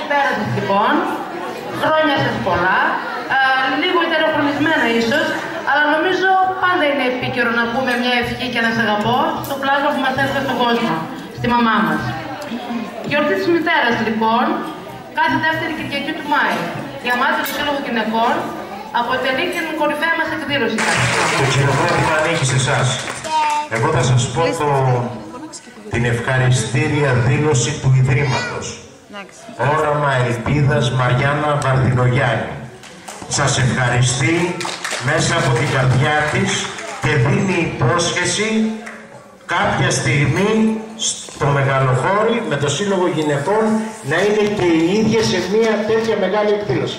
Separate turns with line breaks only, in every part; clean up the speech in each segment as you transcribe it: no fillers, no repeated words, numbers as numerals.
καλησπέρα σας λοιπόν. Χρόνια σας πολλά. Λίγο ετεροχρονισμένα ίσως, αλλά νομίζω πάντα είναι επίκαιρο να πούμε μια ευχή και ένα σ' αγαπώ στο πλάσμα που μας έφερε στον κόσμο, στη μαμά μας. Η γιορτή της μητέρας λοιπόν, κάθε δεύτερη Κυριακή του Μάη, για μας του Σύλλογου Γυναικών, αποτελεί την κορυφαία μας εκδήλωση.
Το χειροκρότημα ανήκει σε εσάς. Εγώ θα σας πω την ευχαριστήρια δήλωση του Ιδρύματος. Όραμα Ελπίδας Μαριάννα Βαρδινογιάννη. Σας ευχαριστεί μέσα από την καρδιά της και δίνει υπόσχεση κάποια στιγμή στο Μεγαλοχώρι με το Σύλλογο Γυναικών να είναι και οι ίδιες σε μια τέτοια μεγάλη εκδήλωση.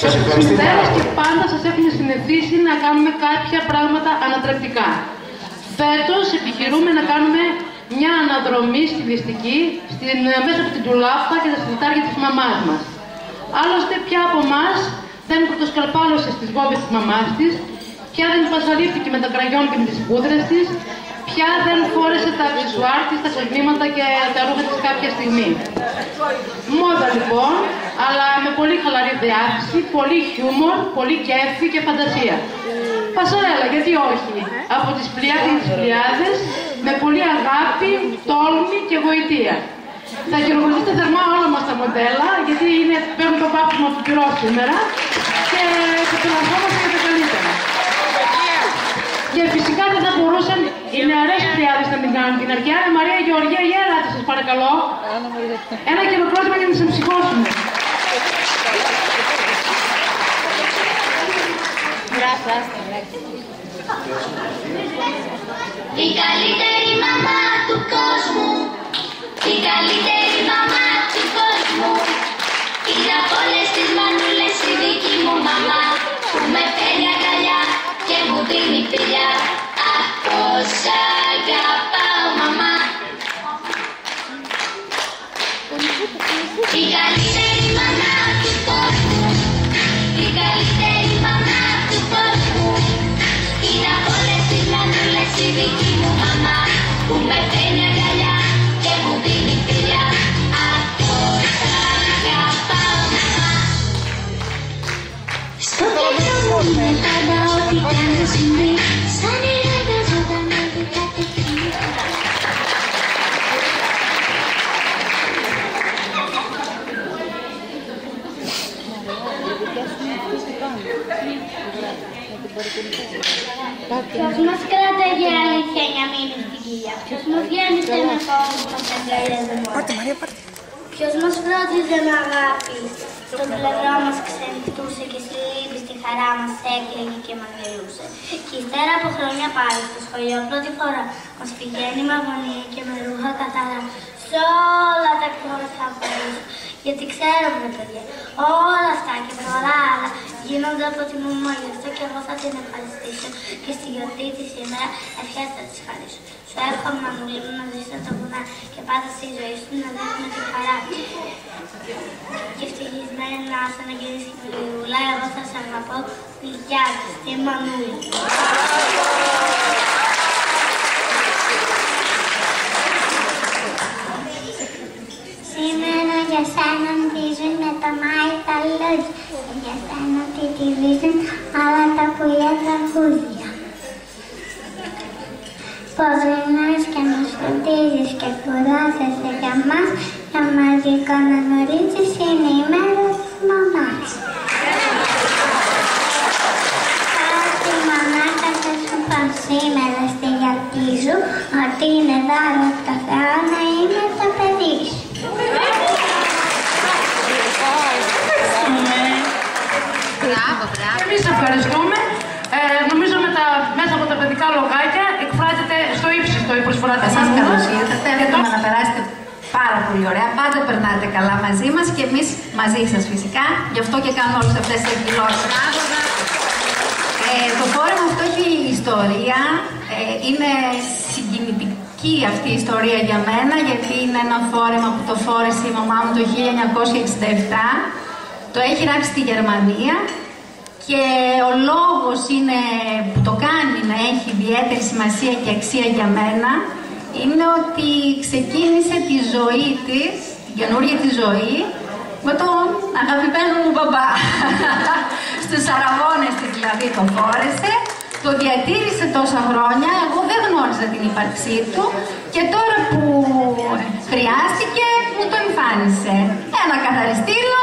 Σας ευχαριστώ
και πάντα σας έχουν συνηθίσει να κάνουμε κάποια πράγματα ανατρεπτικά. Φέτος επιχειρούμε να κάνουμε μια αναδρομή στιλιστική μέσα από την τουλάπα και τα σιλτάρια της μαμάς μας. Άλλωστε, πια από εμάς δεν πρωτοσκαλπάλωσε στις βόμβες της μαμάς της, πια δεν πασαλήφθηκε με τα κραγιόν και με τις πούδρες της, πια δεν φόρεσε τα αξεσουάρ της, τα κοσμήματα και τα ρούχα της κάποια στιγμή. Μόδα λοιπόν, αλλά με πολύ χαλαρή διάθεση, πολύ χιούμορ, πολύ κέφι και φαντασία. Πασαρέλα, γιατί όχι, από τις πλειάδες, με πολύ αγάπη, τόλμη και γοητεία. Θα χειροκροτήσετε θερμά όλα μας τα μοντέλα, γιατί παίρνουν το βάπτισμα του πυρό σήμερα και θα πελασσόμαστε για τα καλύτερα. Και φυσικά δεν θα μπορούσαν οι νεαρές πλειάδες να την κάνουν. Την αρχαία Μαρία Γεωργία, για ελάτε σας παρακαλώ. Ένα χειροκρότημα για να τις εμψυχώσουμε.
Η καλύτερη μαμά του κόσμου, η καλύτερη μαμά του κόσμου, είναι από όλες τις μανούλες η δική μου μαμά, που με παίρνει αγκαλιά και μου δίνει φιλιά. Αχ, πως αγαπάω μαμά. Η καλύτερη μαμά του κόσμου, η καλύτερη μαμά του κόσμου, είναι από όλες τις μανούλες η δική μου μαμά, που με παίρνει αγκαλιά και μου δίνει φιλιά. Αχ, πως αγαπάω μαμά. Στο μυαλό μου είναι πάντα ό,τι κάνω συμβεί, σαν ηρέγα ζωντανά και κάθε στιγμή. Ποιος μας κράταγε αλήθεια για μήνυ στην κοιλιά, ποιος μας γέμισε με φόβο μας αγκαλιάζε μόνο. Ποιος μας φρόντιζε με αγάπη, στον πλευρό μας ξενυχτούσε και στη λύπη στη χαρά μας έκλαιγε και μας γελούσε. Κι ύστερα από χρόνια πάλι στο σχολείο πρώτη φορά μας πηγαίνει με αγωνία και με ρούχα καθαρά σ' όλα τα κρόσα χωρίς. Γιατί ξέρουμε παιδιά, όλα αυτά και πολλά άλλα γίνονται από τη μαμά, γι' αυτό και εγώ θα την ευχαριστήσω και στη γιορτή της σήμερα ευχές θα της χαρίσω. Σου εύχομαι να μου λείπει να ζήσω τα βουνά και πάντα στη ζωή σου να δείχνουμε τη χαρά. Και ευτυχισμένη να είσαι να γυρίσεις και με λιγούλα, εγώ θα σε αγαπώ, γλυκιά της, τη μανούλη. Σήμερα για σένα ντίζουν με το Μάη τα λόγια, για σένα τι τη βίζουν όλα τα πουλιά τραγούδια. Πως γυρνάς και μας φροντίζεις και κουράζεσαι για μας, για μαζικό να γνωρίζεις είναι η μέρα της μαμάς. Κάτι μαμάκα θα σου πω σήμερα στη γιορτή σου, ότι είναι δώρο από το Θεό να είναι το παιδί σου.
Εμείς ευχαριστούμε. Νομίζω μέσα από τα παιδικά λογάκια εκφράζεται στο ύψιστο η προσφορά της
σας. Καλώς ήρθατε. Εύχομαι να περάσετε πάρα πολύ ωραία. Πάντα περνάτε καλά μαζί μας και εμείς μαζί σας φυσικά. Γι' αυτό και κάνουμε όλες αυτές τις εκδηλώσεις. Το φόρεμα αυτό έχει ιστορία. Είναι συγκινητική αυτή η ιστορία για μένα, γιατί είναι ένα φόρεμα που το φόρεσε η μαμά μου το 1967. Το έχει ράξει στη Γερμανία και ο λόγος που το κάνει να έχει ιδιαίτερη σημασία και αξία για μένα είναι ότι ξεκίνησε τη ζωή της, την καινούργια της ζωή, με τον αγαπημένο μου μπαμπά. Στους Αραβώνες δηλαδή το φόρεσε, το διατήρησε τόσα χρόνια, εγώ δεν γνώριζα την ύπαρξή του και τώρα που χρειάστηκε μου το εμφάνισε. Ένα καθαριστήριο.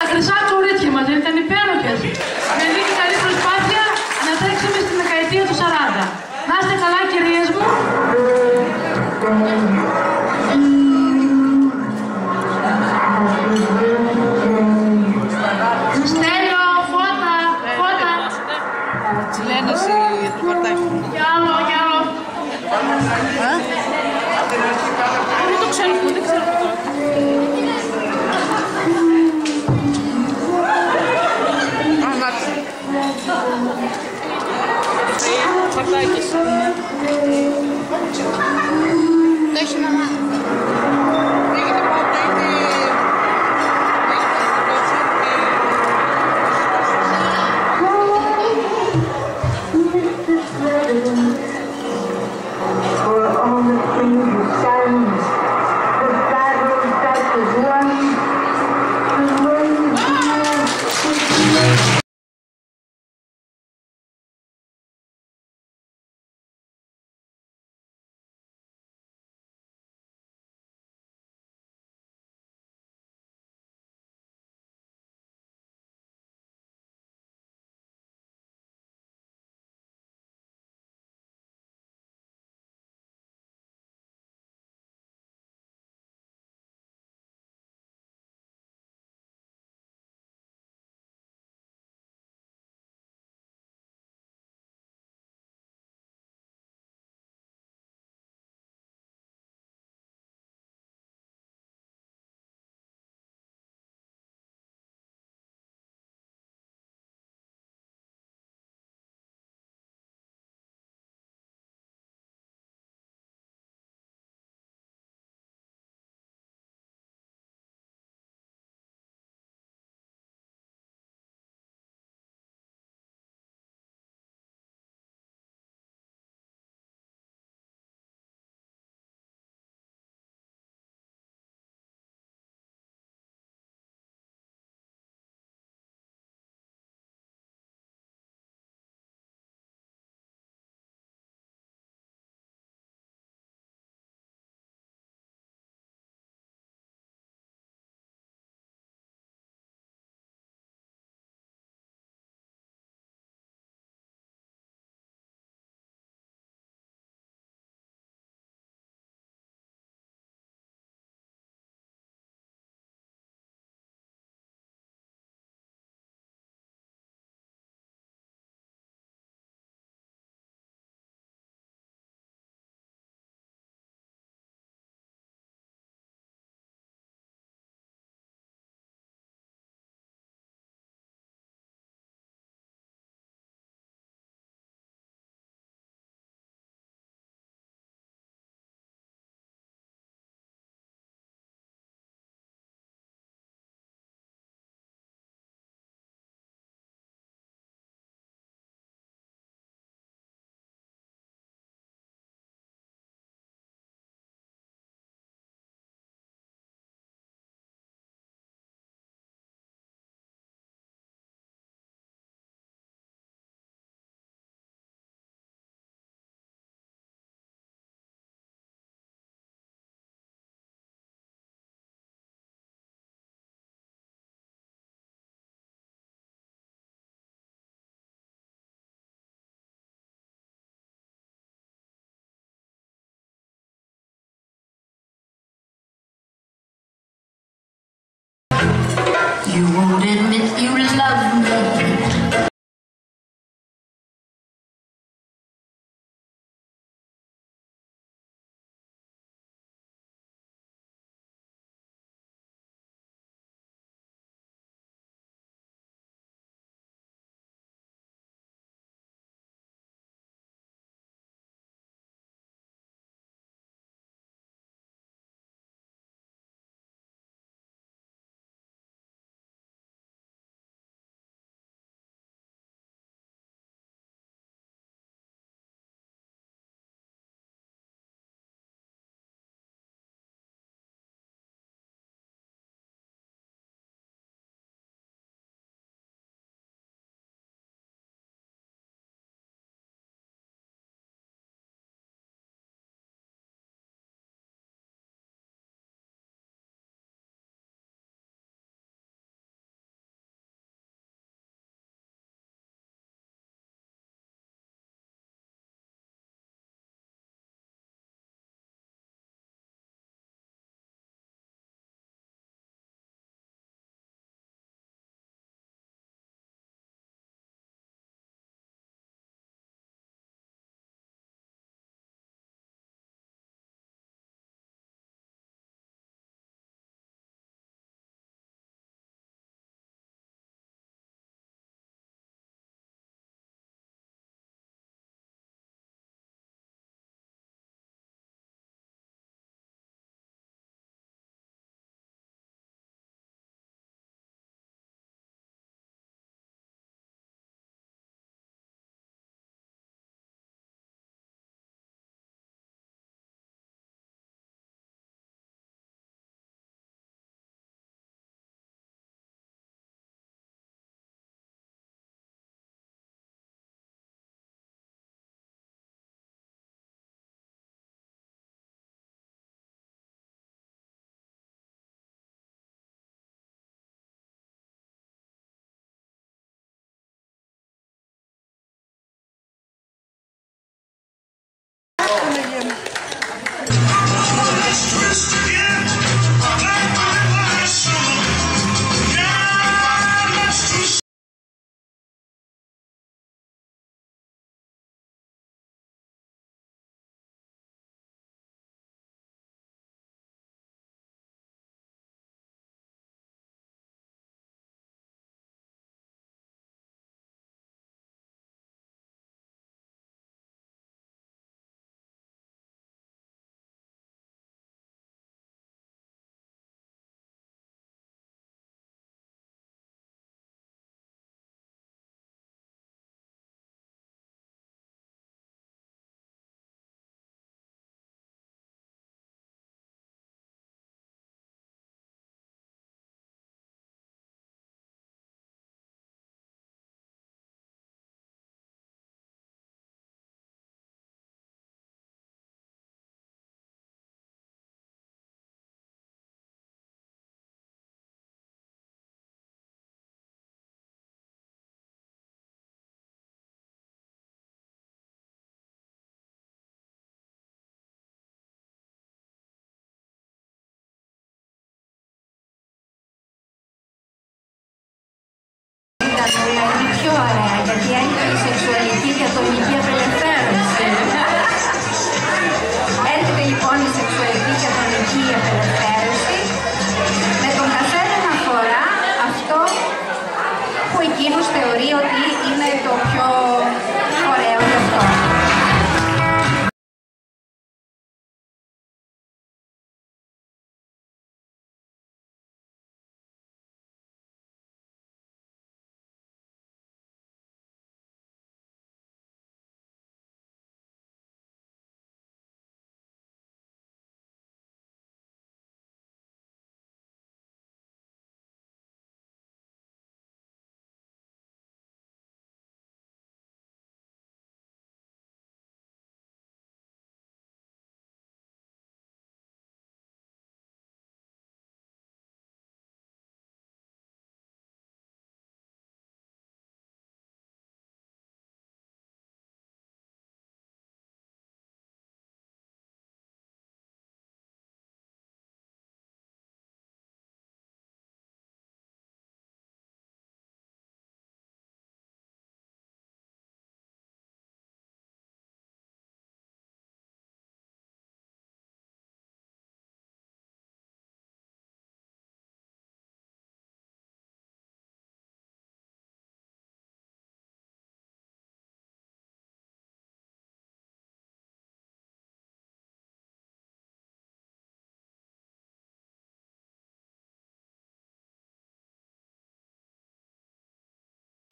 Τα χρυσά κορίτσια μας δεν ήταν υπέροχες. Με λίγη καλή προσπάθεια να τρέξουμε στην δεκαετία του 40. Να είστε καλά, κυρίες μου. Στέλιο, φώτα, φώτα.
Λένε εσύ ρεπορτάζ.
Κι άλλο, κι άλλο.
Δεν το ξέρω, δεν ξέρω. Χαρτάκης.
Το έχει η μαμά.
Έγινε πάντα, είναι...
For all the things you stand, the battles that was won, the ways you have
You won't admit you love me.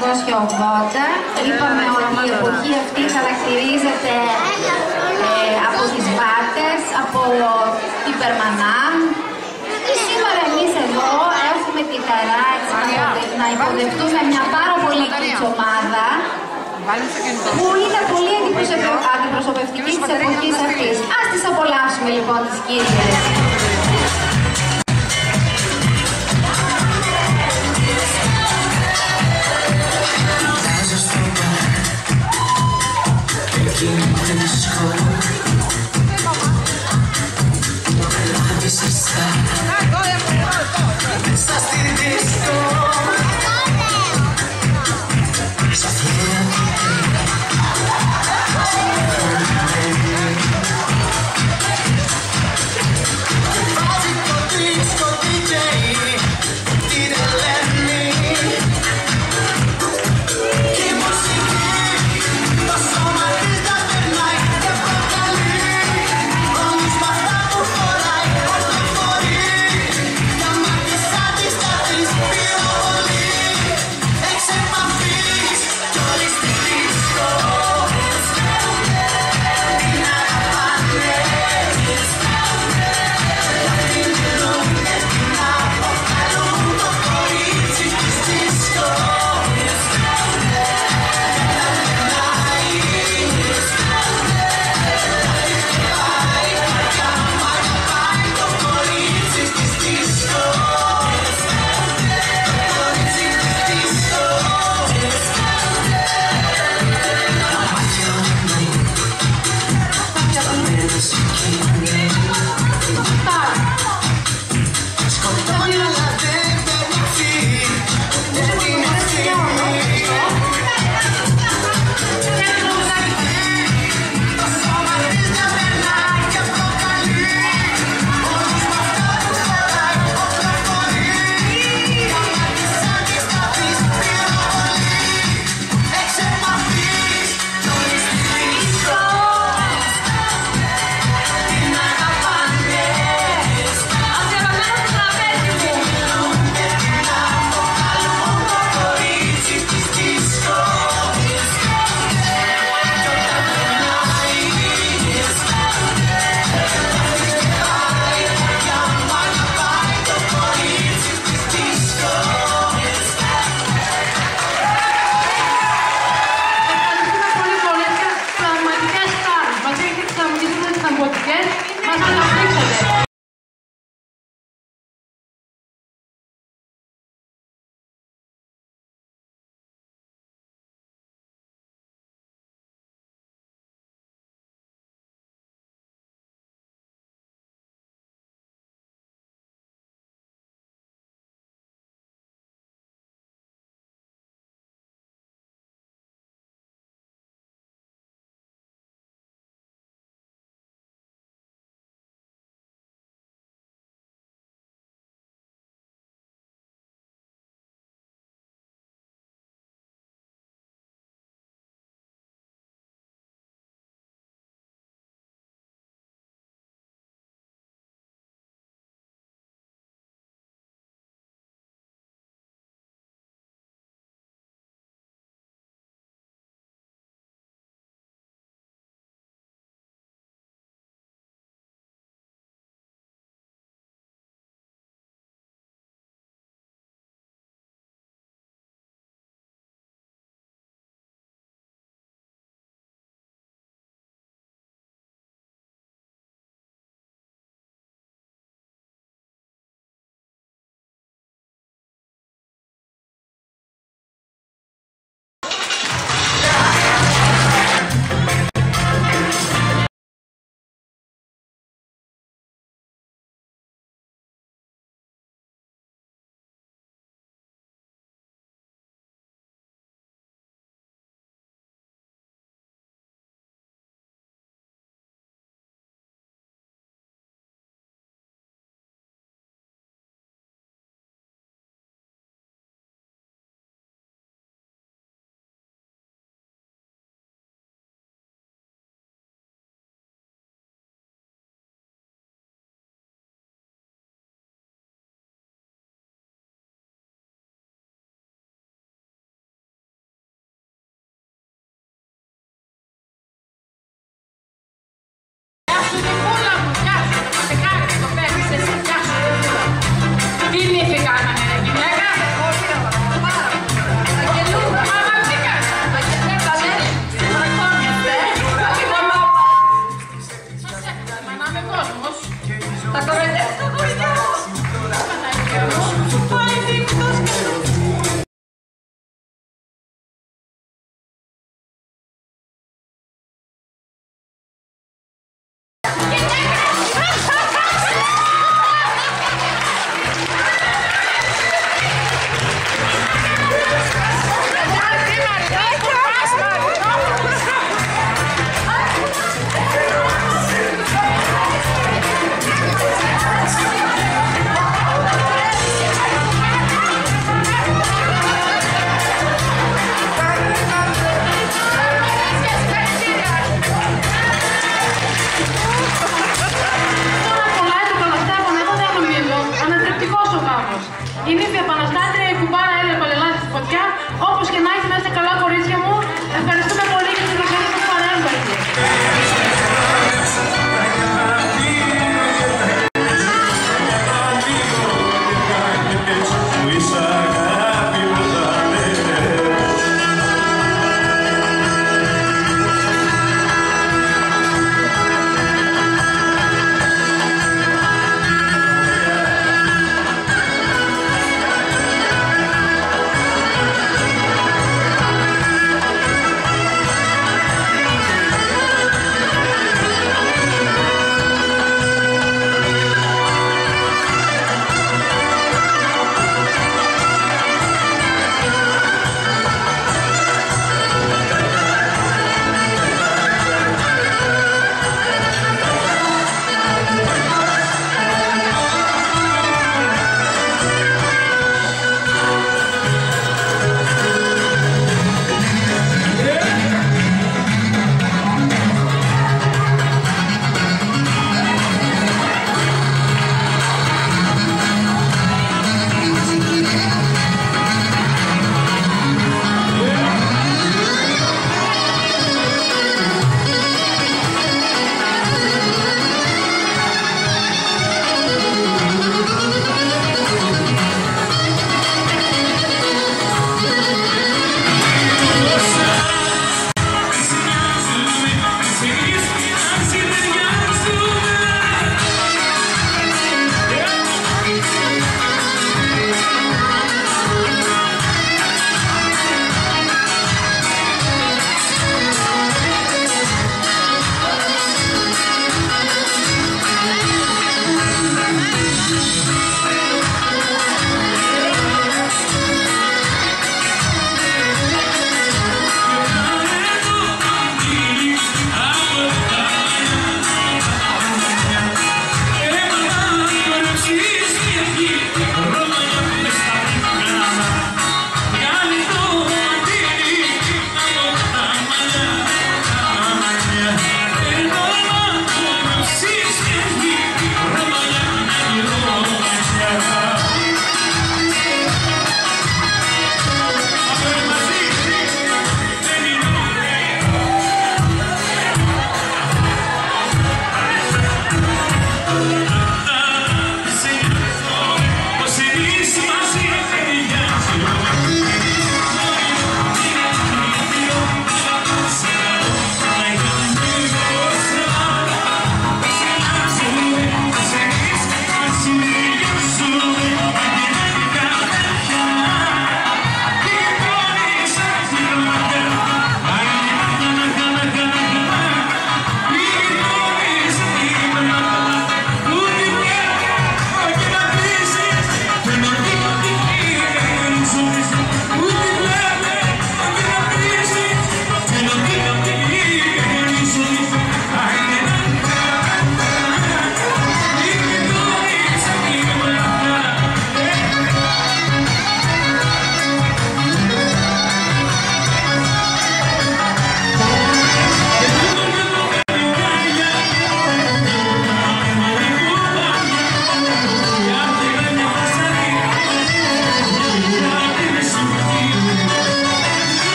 1980. Είπαμε ότι η εποχή αυτή χαρακτηρίζεται από τις βάρτες, από την Περμανάμ. Και σήμερα εμείς εδώ έχουμε τη χαρά να υποδεχτούμε μια πάρα πολύ κίτς ομάδα που είναι πολύ αντιπροσωπευτική της εποχής αυτής. Ας τις απολαύσουμε λοιπόν τις κύριες.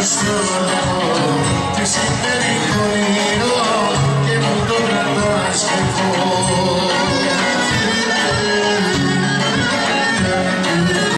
Still